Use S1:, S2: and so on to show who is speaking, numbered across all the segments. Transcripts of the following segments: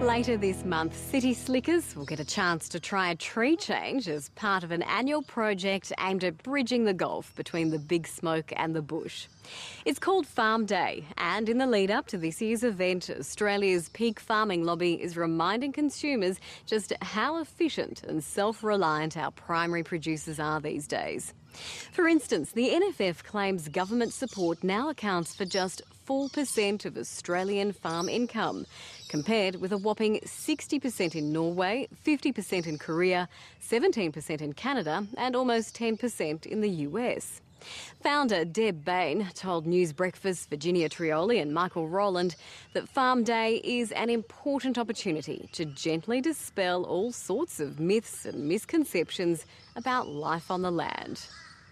S1: Later this month, city slickers will get a chance to try a tree change as part of an annual project aimed at bridging the gulf between the big smoke and the bush. It's called Farm Day, and in the lead up to this year's event, Australia's peak farming lobby is reminding consumers just how efficient and self-reliant our primary producers are these days. For instance, the NFF claims government support now accounts for just 4% of Australian farm income, compared with a whopping 60% in Norway, 50% in Korea, 17% in Canada and almost 10% in the US. Founder Deb Bain told News Breakfast's Virginia Trioli and Michael Rowland that Farm Day is an important opportunity to gently dispel all sorts of myths and misconceptions about life on the land.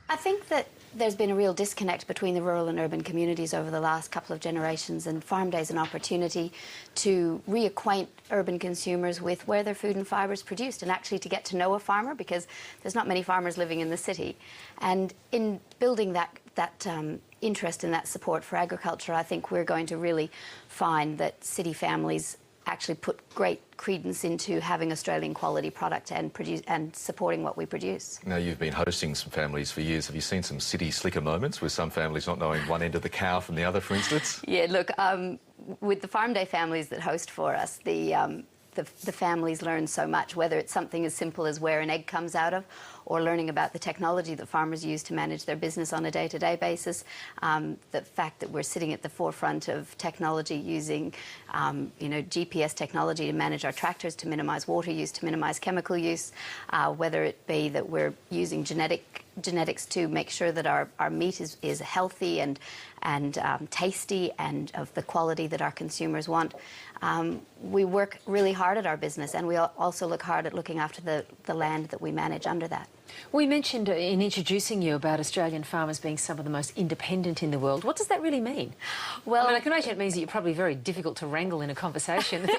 S2: I think that there's been a real disconnect between the rural and urban communities over the last couple of generations, and Farm Day is an opportunity to reacquaint urban consumers with where their food and fibre is produced and actually to get to know a farmer, because there's not many farmers living in the city. And in building that interest and that support for agriculture, I think we're going to really find that city families actually put great credence into having Australian quality product and supporting what we produce.
S3: Now, you've been hosting some families for years. Have you seen some city slicker moments with some families not knowing one end of the cow from the other, for instance?
S2: Yeah, look, with the Farm Day families that host for us, the families learn so much, whether it's something as simple as where an egg comes out of, or learning about the technology that farmers use to manage their business on a day-to-day basis. The fact that we're sitting at the forefront of technology using, GPS technology to manage our tractors, to minimise water use, to minimise chemical use, whether it be that we're using genetics to make sure that our meat is healthy and tasty and of the quality that our consumers want. We work really hard at our business, and we also look hard at looking after the land that we manage under that.
S4: We mentioned in introducing you about Australian farmers being some of the most independent in the world. What does that really mean? Well, I can imagine it means that you're probably very difficult to wrangle in a conversation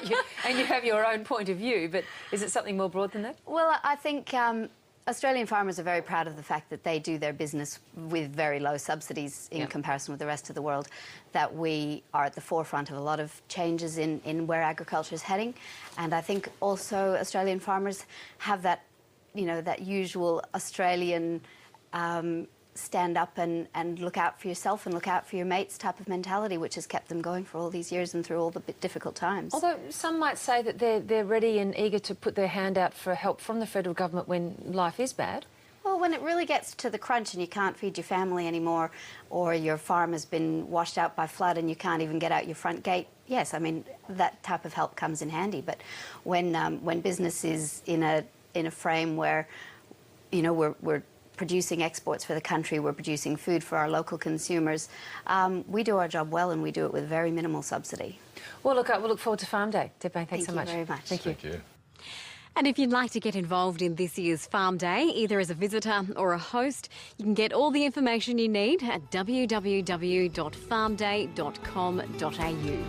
S4: and you have your own point of view, but is it something more broad than that?
S2: Well, I think Australian farmers are very proud of the fact that they do their business with very low subsidies in comparison with the rest of the world, that we are at the forefront of a lot of changes in where agriculture is heading. And I think also Australian farmers have that, that usual Australian stand up and look out for yourself and look out for your mates type of mentality, which has kept them going for all these years and through all the difficult times.
S4: Although some might say that they're ready and eager to put their hand out for help from the federal government when life is bad.
S2: Well, when it really gets to the crunch and you can't feed your family anymore, or your farm has been washed out by flood and you can't even get out your front gate, yes, I mean, that type of help comes in handy. But when business is in a frame where, we're producing exports for the country, we're producing food for our local consumers, we do our job well, and we do it with very minimal subsidy.
S4: Well, look, we'll look forward to Farm Day. Deb Bain, thanks so much.
S2: Thank you very much.
S4: Thank you.
S1: And if you'd like to get involved in this year's Farm Day, either as a visitor or a host, you can get all the information you need at www.farmday.com.au.